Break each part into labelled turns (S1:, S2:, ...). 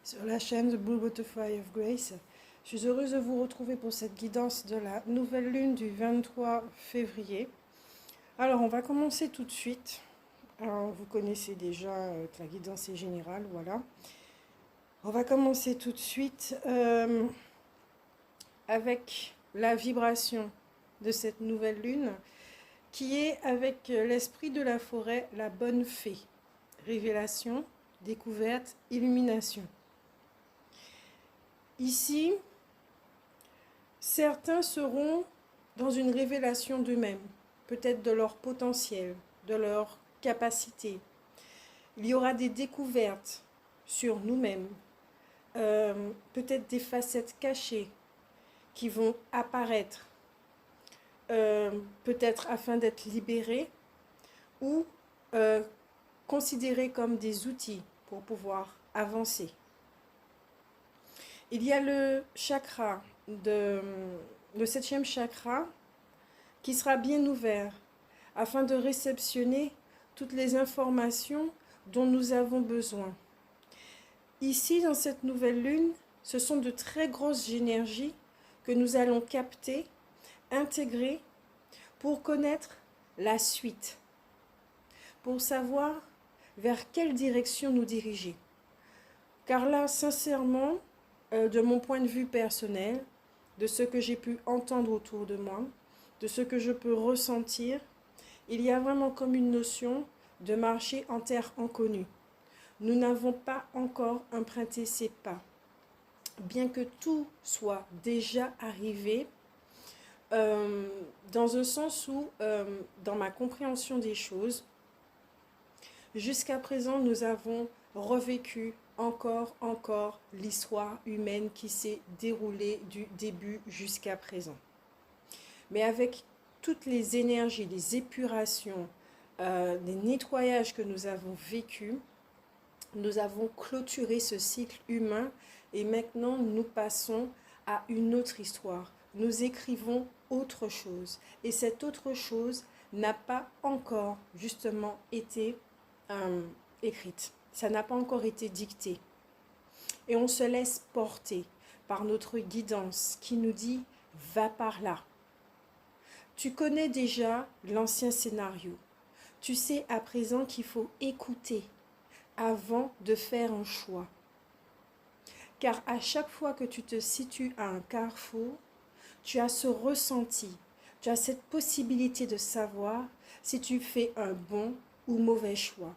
S1: sur la chaîne The Blue Butterfly of Grace. Je suis heureuse de vous retrouver pour cette guidance de la nouvelle lune du 23 février. Alors, on va commencer tout de suite. Alors, vous connaissez déjà que la guidance est générale, voilà. On va commencer tout de suite avec la vibration de cette nouvelle lune qui est avec l'esprit de la forêt, la bonne fée. Révélation, découverte, illumination. Ici, certains seront dans une révélation d'eux-mêmes, peut-être de leur potentiel, de leur capacité. Il y aura des découvertes sur nous-mêmes, peut-être des facettes cachées qui vont apparaître, peut-être afin d'être libérées ou considérées comme des outils pour pouvoir avancer. Il y a le chakra, le 7e chakra, qui sera bien ouvert afin de réceptionner toutes les informations dont nous avons besoin. Ici, dans cette nouvelle lune, ce sont de très grosses énergies que nous allons capter, intégrer pour connaître la suite, pour savoir vers quelle direction nous diriger. Car là, sincèrement, de mon point de vue personnel, de ce que j'ai pu entendre autour de moi, de ce que je peux ressentir, il y a vraiment comme une notion de marcher en terre inconnue. Nous n'avons pas encore emprunté ces pas. Bien que tout soit déjà arrivé, dans un sens où, dans ma compréhension des choses, jusqu'à présent, nous avons revécu encore l'histoire humaine qui s'est déroulée du début jusqu'à présent. Mais avec toutes les énergies, les épurations, les nettoyages que nous avons vécus, nous avons clôturé ce cycle humain et maintenant nous passons à une autre histoire. Nous écrivons autre chose et cette autre chose n'a pas encore justement été écrite. Ça n'a pas encore été dicté. Et on se laisse porter par notre guidance qui nous dit « va par là ». Tu connais déjà l'ancien scénario. Tu sais à présent qu'il faut écouter avant de faire un choix. Car à chaque fois que tu te situes à un carrefour, tu as ce ressenti, tu as cette possibilité de savoir si tu fais un bon ou mauvais choix.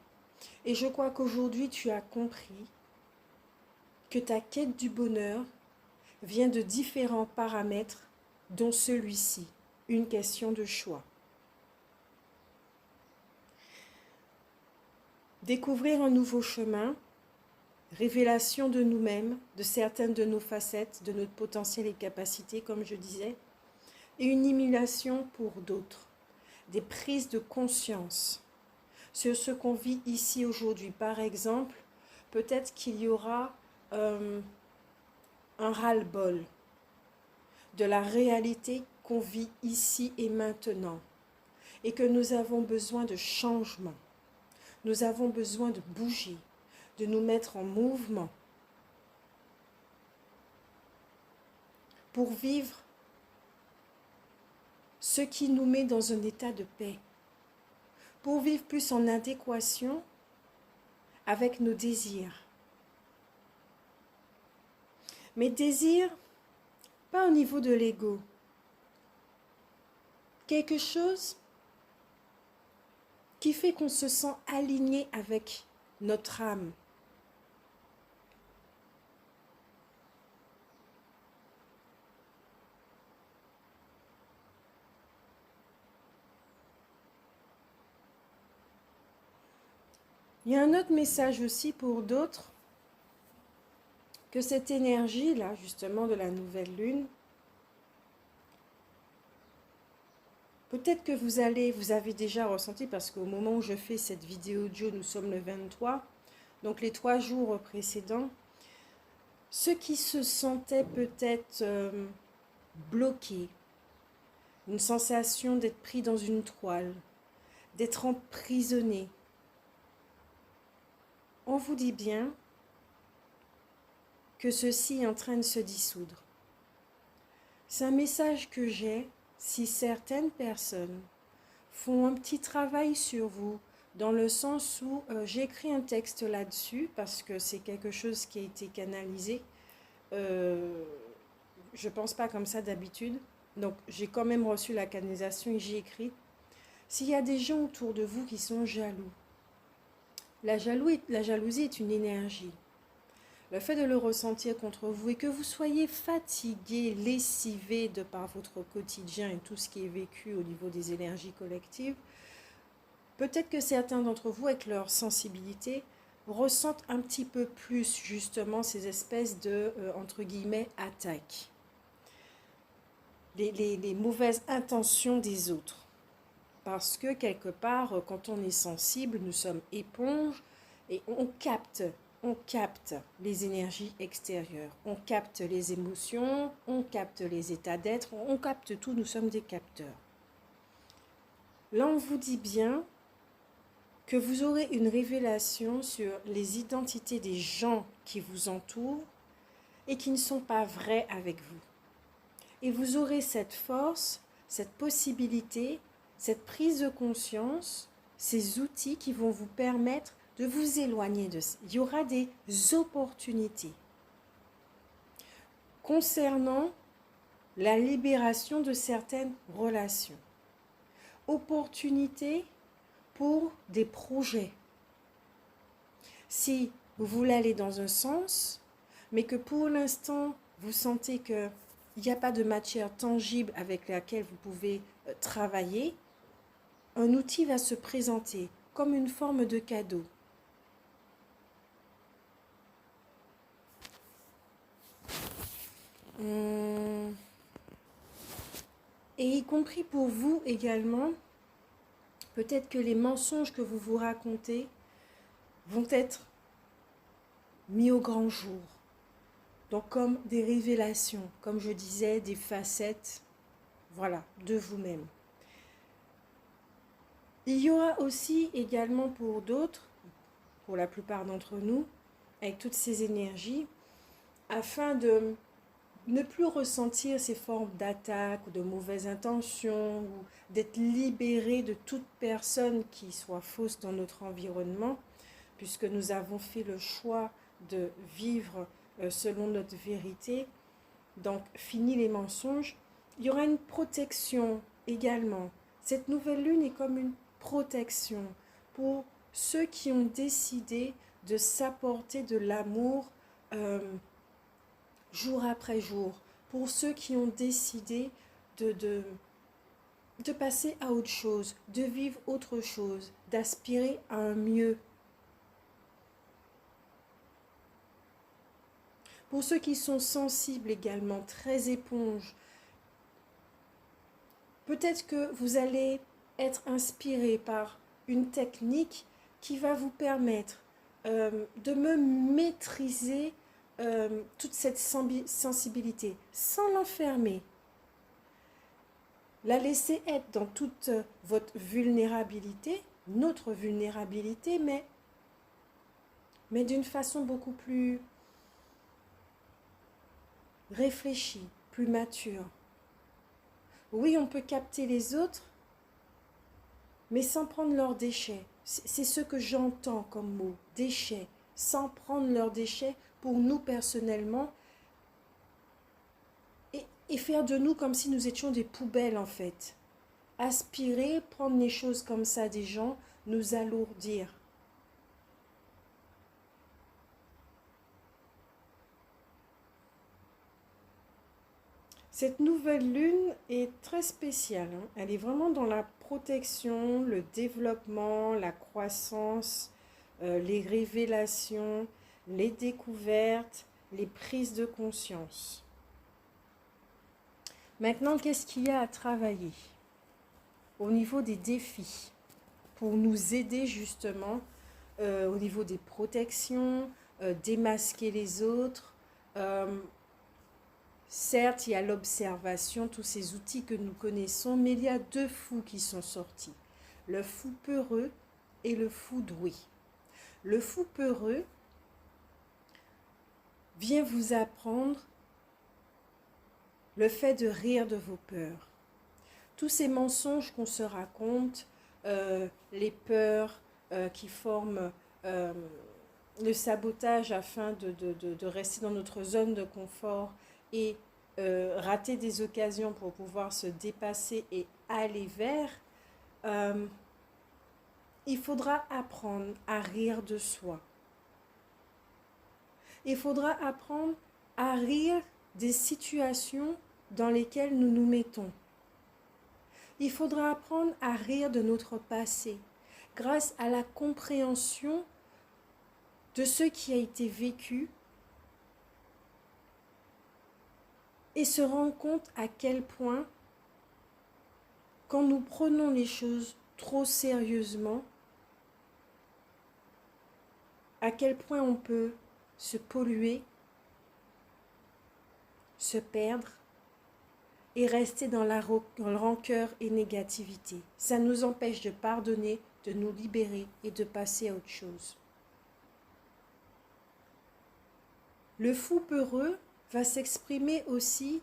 S1: Et je crois qu'aujourd'hui, tu as compris que ta quête du bonheur vient de différents paramètres, dont celui-ci, une question de choix. Découvrir un nouveau chemin, révélation de nous-mêmes, de certaines de nos facettes, de notre potentiel et capacités, comme je disais, et une illumination pour d'autres, des prises de conscience sur ce qu'on vit ici aujourd'hui. Par exemple, peut-être qu'il y aura un ras-le-bol de la réalité qu'on vit ici et maintenant et que nous avons besoin de changement. Nous avons besoin de bouger, de nous mettre en mouvement pour vivre ce qui nous met dans un état de paix, pour vivre plus en adéquation avec nos désirs. Mes désirs, pas au niveau de l'ego. Quelque chose qui fait qu'on se sent aligné avec notre âme. Il y a un autre message aussi pour d'autres, que cette énergie-là, justement, de la nouvelle lune, peut-être que vous avez déjà ressenti, parce qu'au moment où je fais cette vidéo audio, nous sommes le 23, donc les 3 jours précédents, ceux qui se sentaient peut-être bloqués, une sensation d'être pris dans une toile, d'être emprisonné. On vous dit bien que ceci est en train de se dissoudre. C'est un message que j'ai si certaines personnes font un petit travail sur vous, dans le sens où j'ai écrit un texte là-dessus, parce que c'est quelque chose qui a été canalisé. Je ne pense pas comme ça d'habitude. Donc j'ai quand même reçu la canalisation et j'ai écrit. S'il y a des gens autour de vous qui sont jaloux, la jalousie est une énergie. Le fait de le ressentir contre vous et que vous soyez fatigué, lessivé de par votre quotidien et tout ce qui est vécu au niveau des énergies collectives, peut-être que certains d'entre vous, avec leur sensibilité, ressentent un petit peu plus justement ces espèces de, entre guillemets, attaques. Les mauvaises intentions des autres. Parce que quelque part, quand on est sensible, nous sommes éponges et on capte les énergies extérieures, on capte les émotions, on capte les états d'être, on capte tout, nous sommes des capteurs. Là, on vous dit bien que vous aurez une révélation sur les identités des gens qui vous entourent et qui ne sont pas vrais avec vous. Et vous aurez cette force, cette possibilité, cette prise de conscience, ces outils qui vont vous permettre de vous éloigner de ça. Il y aura des opportunités concernant la libération de certaines relations. Opportunités pour des projets. Si vous voulez aller dans un sens, mais que pour l'instant, vous sentez qu'il n'y a pas de matière tangible avec laquelle vous pouvez travailler, un outil va se présenter comme une forme de cadeau. Et y compris pour vous également, peut-être que les mensonges que vous vous racontez vont être mis au grand jour. Donc comme des révélations, comme je disais, des facettes, voilà, de vous-même. Il y aura aussi également pour d'autres, pour la plupart d'entre nous, avec toutes ces énergies, afin de ne plus ressentir ces formes d'attaque ou de mauvaises intentions, ou d'être libéré de toute personne qui soit fausse dans notre environnement, puisque nous avons fait le choix de vivre selon notre vérité. Donc, fini les mensonges. Il y aura une protection également. Cette nouvelle lune est comme une protection pour ceux qui ont décidé de s'apporter de l'amour jour après jour, pour ceux qui ont décidé de passer à autre chose, de vivre autre chose, d'aspirer à un mieux. Pour ceux qui sont sensibles également, très éponges, peut-être que vous allez être inspiré par une technique qui va vous permettre de me maîtriser toute cette sensibilité sans l'enfermer. La laisser être dans toute votre vulnérabilité, notre vulnérabilité, mais d'une façon beaucoup plus réfléchie, plus mature. Oui, on peut capter les autres, mais sans prendre leurs déchets. C'est ce que j'entends comme mot, déchets, sans prendre leurs déchets pour nous personnellement et faire de nous comme si nous étions des poubelles en fait. Aspirer, prendre les choses comme ça des gens, nous alourdir. Cette nouvelle lune est très spéciale. Elle est vraiment dans la protection, le développement, la croissance, les révélations, les découvertes, les prises de conscience. Maintenant, qu'est-ce qu'il y a à travailler au niveau des défis pour nous aider justement au niveau des protections, démasquer les autres. Certes, il y a l'observation, tous ces outils que nous connaissons, mais il y a deux fous qui sont sortis. Le fou peureux et le fou doué. Le fou peureux vient vous apprendre le fait de rire de vos peurs. Tous ces mensonges qu'on se raconte, les peurs qui forment le sabotage afin de rester dans notre zone de confort et rater des occasions pour pouvoir se dépasser et aller vers, il faudra apprendre à rire de soi. Il faudra apprendre à rire des situations dans lesquelles nous nous mettons. Il faudra apprendre à rire de notre passé grâce à la compréhension de ce qui a été vécu et se rendre compte à quel point, quand nous prenons les choses trop sérieusement, à quel point on peut se polluer, se perdre et rester dans la rancœur et négativité. Ça nous empêche de pardonner, de nous libérer et de passer à autre chose. Le fou peureux va s'exprimer aussi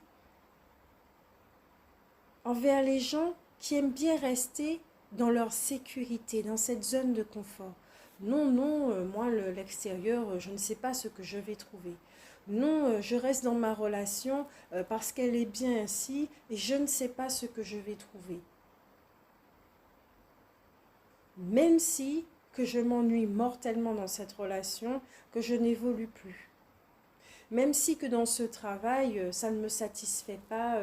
S1: envers les gens qui aiment bien rester dans leur sécurité, dans cette zone de confort. Non, non, moi, l'extérieur, je ne sais pas ce que je vais trouver. Non, je reste dans ma relation parce qu'elle est bien ainsi et je ne sais pas ce que je vais trouver. Même si que je m'ennuie mortellement dans cette relation, que je n'évolue plus. Même si que dans ce travail, ça ne me satisfait pas,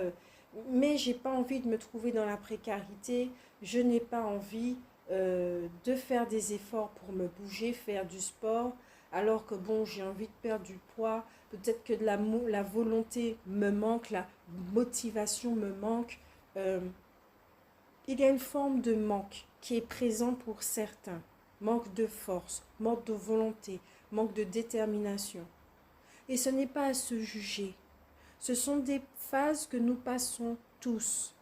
S1: mais je n'ai pas envie de me trouver dans la précarité, je n'ai pas envie de faire des efforts pour me bouger, faire du sport, alors que bon, j'ai envie de perdre du poids, peut-être que la volonté me manque, la motivation me manque. Il y a une forme de manque qui est présent pour certains. Manque de force, manque de volonté, manque de détermination. Et ce n'est pas à se juger. Ce sont des phases que nous passons tous.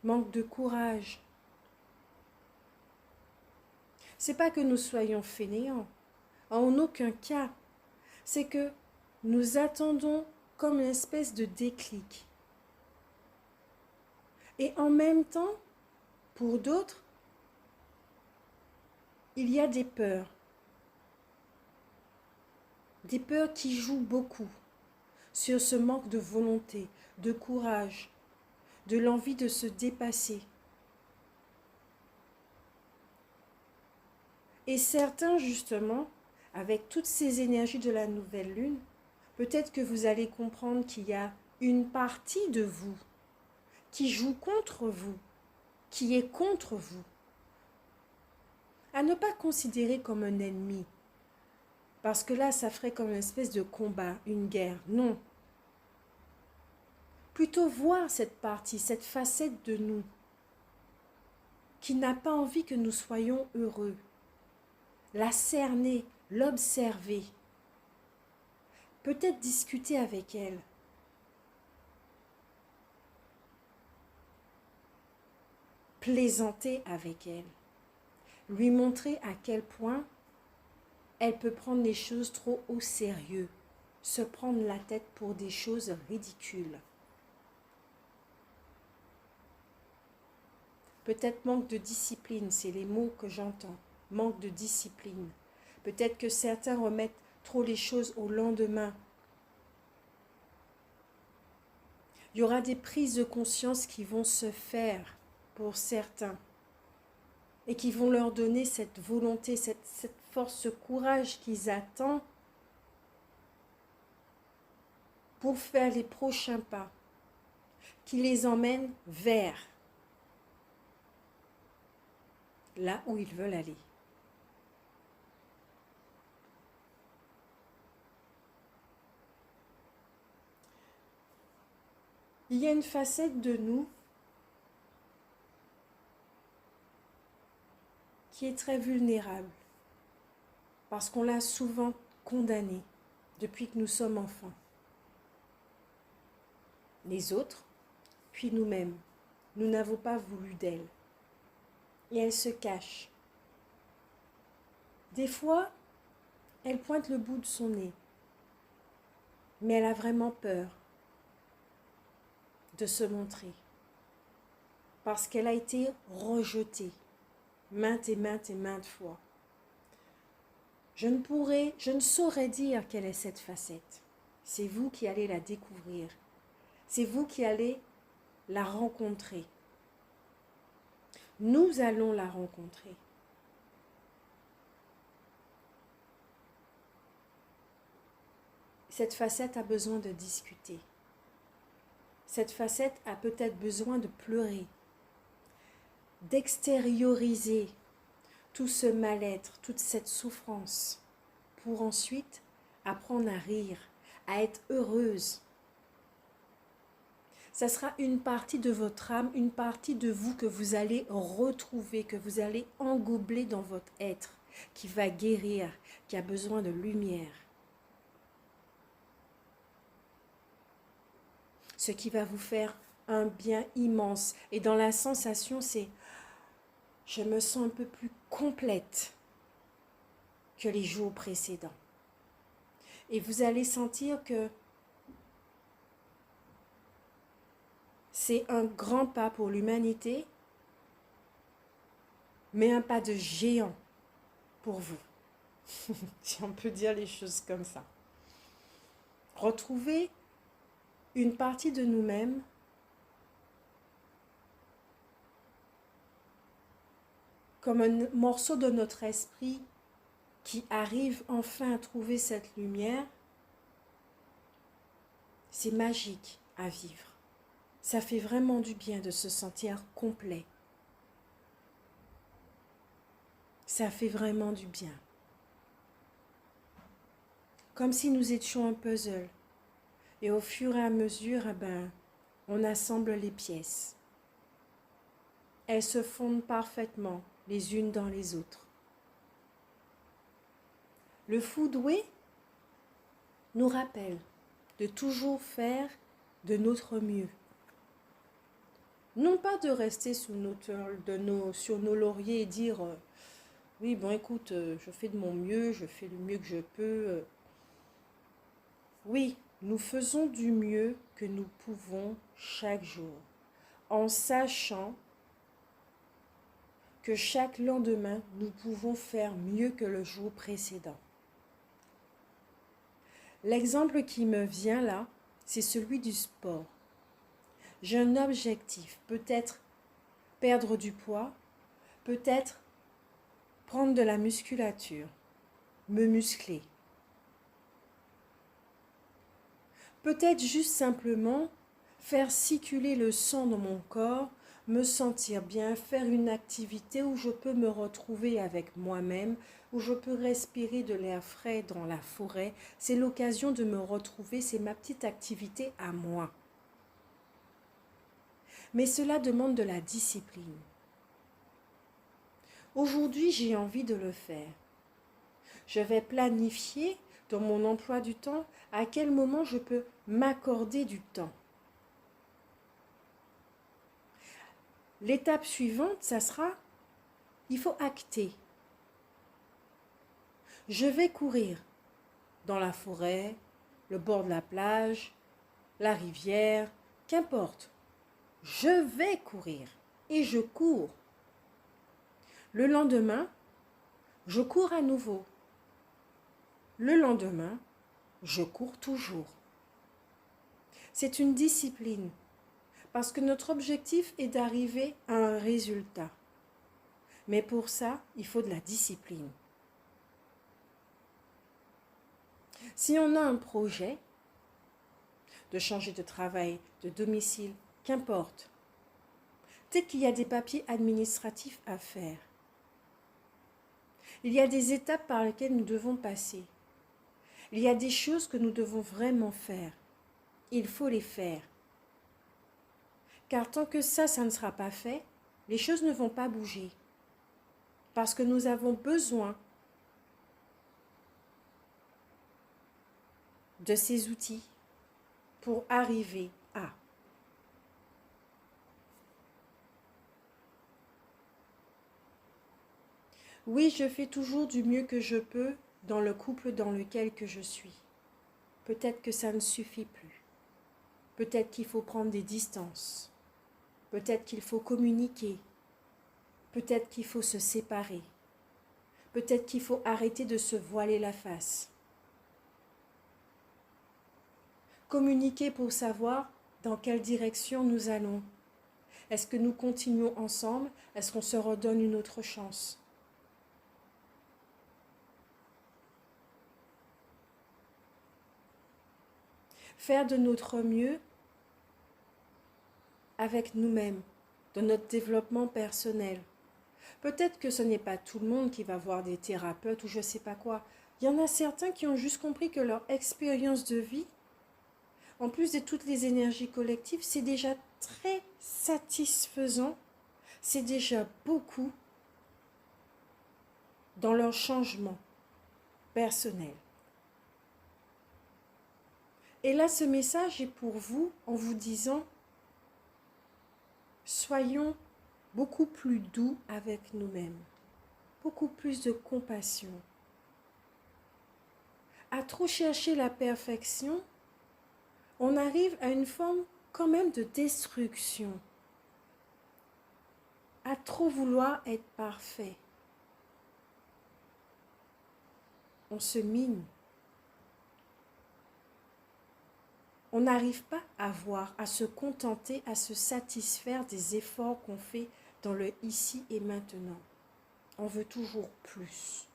S1: Manque de courage. C'est pas que nous soyons fainéants. En aucun cas. C'est que nous attendons comme une espèce de déclic. Et en même temps, pour d'autres, il y a des peurs. Des peurs qui jouent beaucoup sur ce manque de volonté, de courage, de l'envie de se dépasser. Et certains, justement, avec toutes ces énergies de la nouvelle lune, peut-être que vous allez comprendre qu'il y a une partie de vous qui joue contre vous, qui est contre vous. À ne pas considérer comme un ennemi, parce que là, ça ferait comme une espèce de combat, une guerre. Non. Plutôt voir cette partie, cette facette de nous, qui n'a pas envie que nous soyons heureux. La cerner, l'observer. Peut-être discuter avec elle. Plaisanter avec elle. Lui montrer à quel point elle peut prendre les choses trop au sérieux, se prendre la tête pour des choses ridicules. Peut-être manque de discipline, c'est les mots que j'entends. Manque de discipline. Peut-être que certains remettent trop les choses au lendemain. Il y aura des prises de conscience qui vont se faire pour certains et qui vont leur donner cette volonté, cette force, ce courage qu'ils attendent pour faire les prochains pas, qui les emmènent vers là où ils veulent aller. Il y a une facette de nous qui est très vulnérable parce qu'on l'a souvent condamnée depuis que nous sommes enfants. Les autres, puis nous-mêmes, nous n'avons pas voulu d'elle. Et elle se cache. Des fois, Elle pointe le bout de son nez. Mais elle a vraiment peur de se montrer. Parce qu'elle a été rejetée maintes et maintes et maintes fois. Je ne saurais dire quelle est cette facette. C'est vous qui allez la découvrir. C'est vous qui allez la rencontrer. Nous allons la rencontrer. Cette facette a besoin de discuter. Cette facette a peut-être besoin de pleurer, d'extérioriser tout ce mal-être, toute cette souffrance, pour ensuite apprendre à rire, à être heureuse. Ça sera une partie de votre âme, une partie de vous que vous allez retrouver, que vous allez engobler dans votre être, qui va guérir, qui a besoin de lumière. Ce qui va vous faire un bien immense. Et dans la sensation, c'est je me sens un peu plus complète que les jours précédents. Et vous allez sentir que c'est un grand pas pour l'humanité, mais un pas de géant pour vous. Si on peut dire les choses comme ça. Retrouver une partie de nous-mêmes comme un morceau de notre esprit qui arrive enfin à trouver cette lumière, c'est magique à vivre. Ça fait vraiment du bien de se sentir complet. Ça fait vraiment du bien. Comme si nous étions un puzzle. Et au fur et à mesure, on assemble les pièces. Elles se fondent parfaitement les unes dans les autres. Le fou doué nous rappelle de toujours faire de notre mieux. Non pas de rester sur nos lauriers et dire oui, bon écoute, je fais de mon mieux, je fais le mieux que je peux. Oui, nous faisons du mieux que nous pouvons chaque jour, en sachant que chaque lendemain, nous pouvons faire mieux que le jour précédent. L'exemple qui me vient là, c'est celui du sport. J'ai un objectif, peut-être perdre du poids, peut-être prendre de la musculature, me muscler. Peut-être juste simplement faire circuler le sang dans mon corps, me sentir bien, faire une activité où je peux me retrouver avec moi-même, où je peux respirer de l'air frais dans la forêt. C'est l'occasion de me retrouver, c'est ma petite activité à moi. Mais cela demande de la discipline. Aujourd'hui, j'ai envie de le faire. Je vais planifier dans mon emploi du temps à quel moment je peux m'accorder du temps. L'étape suivante, ça sera, il faut acter. Je vais courir dans la forêt, le bord de la plage, la rivière, qu'importe. Je vais courir et je cours. Le lendemain, je cours à nouveau. Le lendemain, je cours toujours. C'est une discipline parce que notre objectif est d'arriver à un résultat. Mais pour ça, il faut de la discipline. Si on a un projet de changer de travail, de domicile, qu'importe, peut-être qu'il y a des papiers administratifs à faire. Il y a des étapes par lesquelles nous devons passer. Il y a des choses que nous devons vraiment faire. Il faut les faire. Car tant que ça ne sera pas fait, les choses ne vont pas bouger. Parce que nous avons besoin de ces outils pour arriver à. Oui, je fais toujours du mieux que je peux dans le couple dans lequel que je suis. Peut-être que ça ne suffit plus. Peut-être qu'il faut prendre des distances. Peut-être qu'il faut communiquer. Peut-être qu'il faut se séparer. Peut-être qu'il faut arrêter de se voiler la face. Communiquer pour savoir dans quelle direction nous allons. Est-ce que nous continuons ensemble? Est-ce qu'on se redonne une autre chance? Faire de notre mieux avec nous-mêmes, de notre développement personnel. Peut-être que ce n'est pas tout le monde qui va voir des thérapeutes ou je ne sais pas quoi. Il y en a certains qui ont juste compris que leur expérience de vie, en plus de toutes les énergies collectives, c'est déjà très satisfaisant, c'est déjà beaucoup dans leur changement personnel. Et là, ce message est pour vous en vous disant, soyons beaucoup plus doux avec nous-mêmes, beaucoup plus de compassion. À trop chercher la perfection, on arrive à une forme quand même de destruction. À trop vouloir être parfait, on se mine. On n'arrive pas à voir, à se contenter, à se satisfaire des efforts qu'on fait dans le ici et maintenant. On veut toujours plus.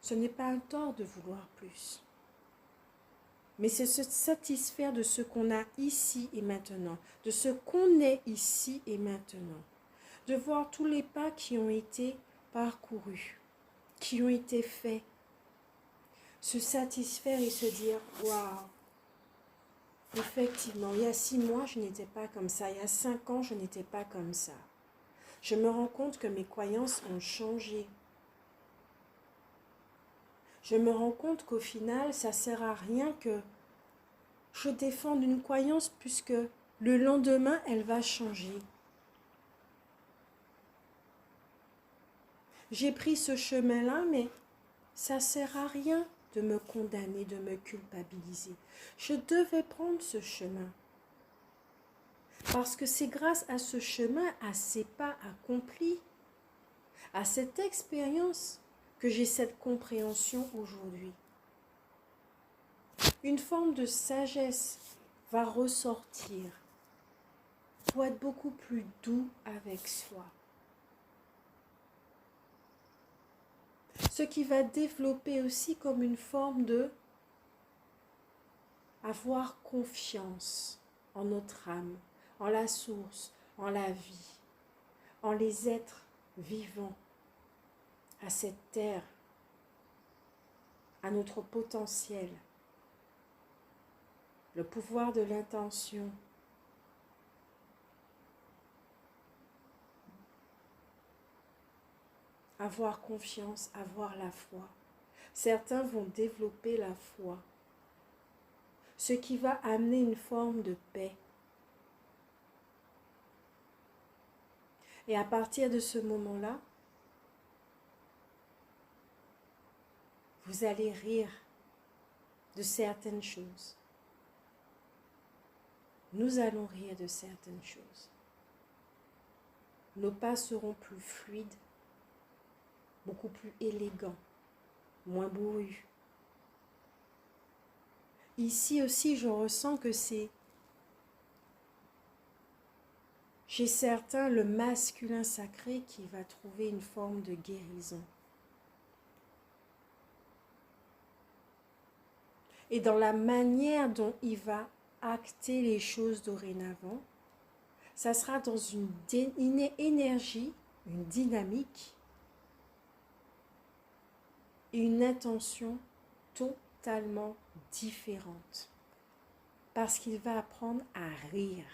S1: Ce n'est pas un tort de vouloir plus. Mais c'est se satisfaire de ce qu'on a ici et maintenant, de ce qu'on est ici et maintenant. De voir tous les pas qui ont été parcourus, qui ont été faits. Se satisfaire et se dire, waouh! Effectivement, il y a 6 mois, je n'étais pas comme ça. Il y a 5 ans, je n'étais pas comme ça. Je me rends compte que mes croyances ont changé. Je me rends compte qu'au final, ça ne sert à rien que je défende une croyance puisque le lendemain, elle va changer. J'ai pris ce chemin-là, mais ça ne sert à rien de me condamner, de me culpabiliser. Je devais prendre ce chemin. Parce que c'est grâce à ce chemin, à ces pas accomplis, à cette expérience que j'ai cette compréhension aujourd'hui. Une forme de sagesse va ressortir pour être beaucoup plus doux avec soi. Ce qui va développer aussi comme une forme de avoir confiance en notre âme, en la source, en la vie, en les êtres vivants, à cette terre, à notre potentiel, le pouvoir de l'intention. Avoir confiance, avoir la foi. Certains vont développer la foi, ce qui va amener une forme de paix. Et à partir de ce moment-là, vous allez rire de certaines choses. Nous allons rire de certaines choses. Nos pas seront plus fluides, beaucoup plus élégants, moins bourrus. Ici aussi, je ressens que c'est chez certains le masculin sacré qui va trouver une forme de guérison. Et dans la manière dont il va acter les choses dorénavant, ça sera dans une énergie, une dynamique et une intention totalement différente. Parce qu'il va apprendre à rire.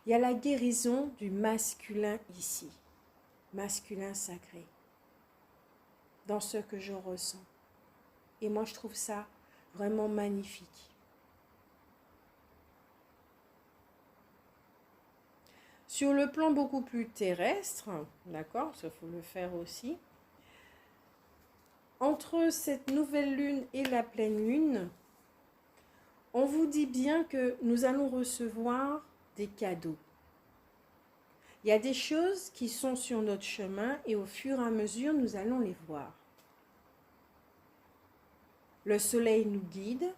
S1: Il y a la guérison du masculin ici, masculin sacré, dans ce que je ressens. Et moi, je trouve ça vraiment magnifique. Sur le plan beaucoup plus terrestre, d'accord, ça faut le faire aussi, en entre cette nouvelle lune et la pleine lune, on vous dit bien que nous allons recevoir des cadeaux. Il y a des choses qui sont sur notre chemin et au fur et à mesure, nous allons les voir. Le soleil nous guide,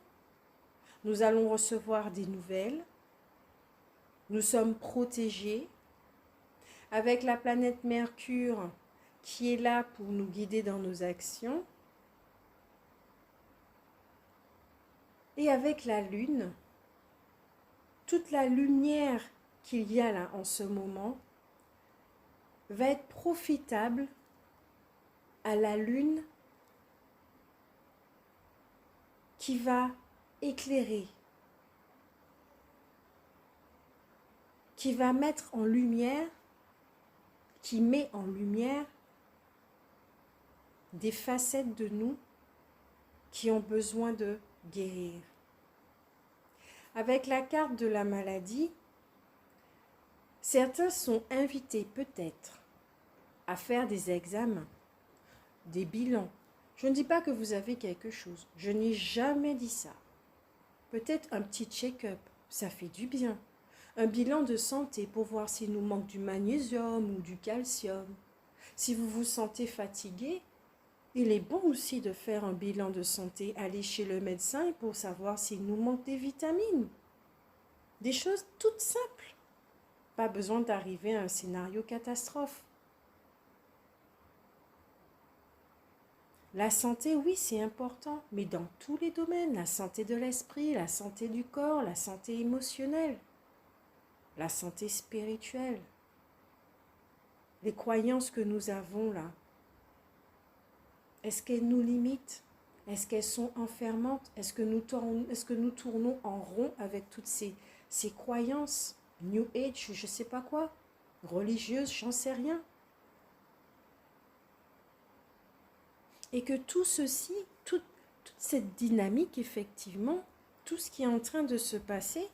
S1: nous allons recevoir des nouvelles, nous sommes protégés. Avec la planète Mercure qui est là pour nous guider dans nos actions. Et avec la Lune, toute la lumière qu'il y a là en ce moment va être profitable à la Lune qui va éclairer, qui va mettre en lumière, qui met en lumière des facettes de nous qui ont besoin de guérir. Avec la carte de la maladie, certains sont invités peut-être à faire des examens, des bilans. Je ne dis pas que vous avez quelque chose, je n'ai jamais dit ça. Peut-être un petit check-up, ça fait du bien. Un bilan de santé pour voir s'il nous manque du magnésium ou du calcium. Si vous vous sentez fatigué, il est bon aussi de faire un bilan de santé, aller chez le médecin pour savoir s'il nous manque des vitamines. Des choses toutes simples. Pas besoin d'arriver à un scénario catastrophe. La santé, oui, c'est important, mais dans tous les domaines. La santé de l'esprit, la santé du corps, la santé émotionnelle. La santé spirituelle, les croyances que nous avons là, est-ce qu'elles nous limitent? Est-ce qu'elles sont enfermantes? Est-ce que nous tournons en rond avec toutes ces croyances? New Age, je ne sais pas quoi, religieuses, j'en sais rien. Et que tout ceci, toute cette dynamique, effectivement, tout ce qui est en train de se passer,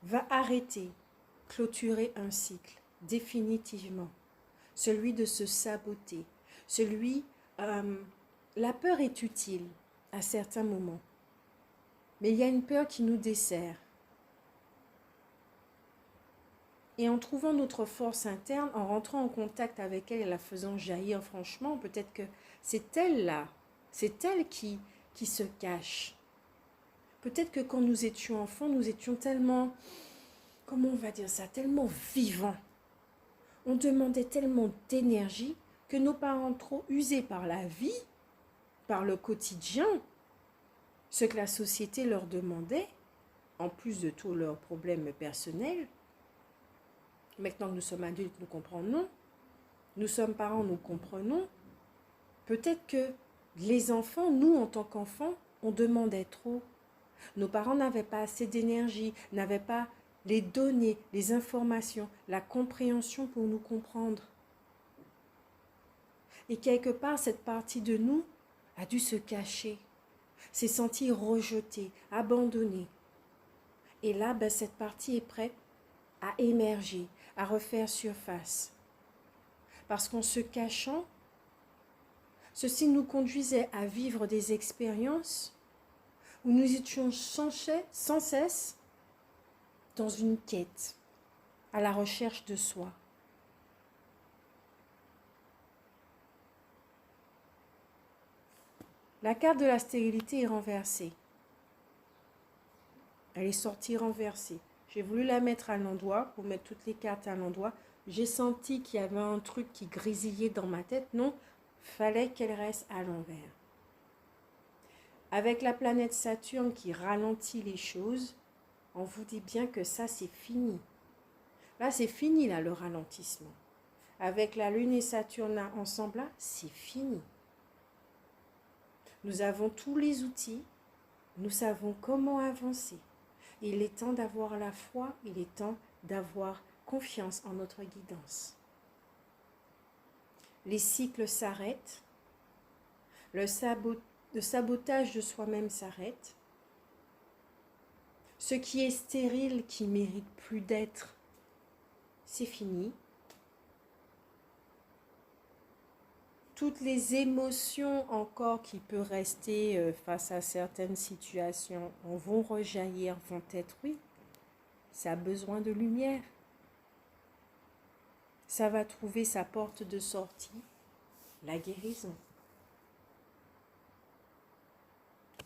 S1: va arrêter, clôturer un cycle, définitivement. Celui de se saboter. La peur est utile à certains moments. Mais il y a une peur qui nous dessert. Et en trouvant notre force interne, en rentrant en contact avec elle et la faisant jaillir franchement, peut-être que c'est elle-là, c'est elle qui se cache. Peut-être que quand nous étions enfants, nous étions tellement, comment on va dire ça, tellement vivants. On demandait tellement d'énergie que nos parents, trop usés par la vie, par le quotidien, ce que la société leur demandait, en plus de tous leurs problèmes personnels, maintenant que nous sommes adultes, nous comprenons, nous sommes parents, nous comprenons, peut-être que les enfants, nous en tant qu'enfants, on demandait trop. Nos parents n'avaient pas assez d'énergie, n'avaient pas les données, les informations, la compréhension pour nous comprendre. Et quelque part, cette partie de nous a dû se cacher, s'est sentie rejetée, abandonnée. Et là, cette partie est prête à émerger, à refaire surface. Parce qu'en se cachant, ceci nous conduisait à vivre des expériences où nous étions sans cesse dans une quête, à la recherche de soi. La carte de la stérilité est renversée. Elle est sortie renversée. J'ai voulu la mettre à l'endroit, pour mettre toutes les cartes à l'endroit. J'ai senti qu'il y avait un truc qui grésillait dans ma tête. Non, fallait qu'elle reste à l'envers. Avec la planète Saturne qui ralentit les choses, on vous dit bien que ça, c'est fini. Là, c'est fini, là, le ralentissement. Avec la Lune et Saturne là, ensemble, là, c'est fini. Nous avons tous les outils, nous savons comment avancer. Il est temps d'avoir la foi, il est temps d'avoir confiance en notre guidance. Les cycles s'arrêtent, le sabotage de soi-même s'arrête. Ce qui est stérile, qui mérite plus d'être, c'est fini. toutes les émotions encore qui peuvent rester face à certaines situations vont rejaillir, vont être, oui, ça a besoin de lumière. Ça va trouver sa porte de sortie, la guérison.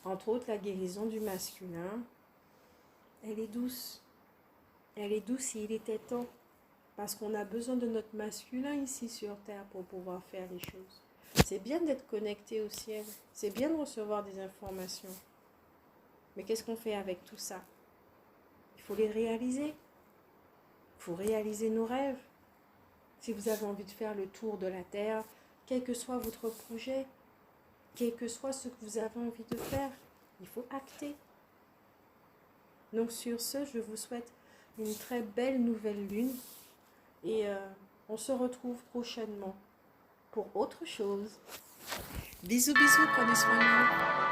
S1: Entre autres, la guérison du masculin, elle est douce. Elle est douce et il était temps. Parce qu'on a besoin de notre masculin ici sur Terre pour pouvoir faire les choses. C'est bien d'être connecté au ciel. C'est bien de recevoir des informations. Mais qu'est-ce qu'on fait avec tout ça? Il faut les réaliser. Il faut réaliser nos rêves. Si vous avez envie de faire le tour de la Terre, quel que soit votre projet, quel que soit ce que vous avez envie de faire, il faut acter. Donc sur ce, je vous souhaite une très belle nouvelle lune. Et on se retrouve prochainement pour autre chose. Bisous, bisous, prenez soin de vous.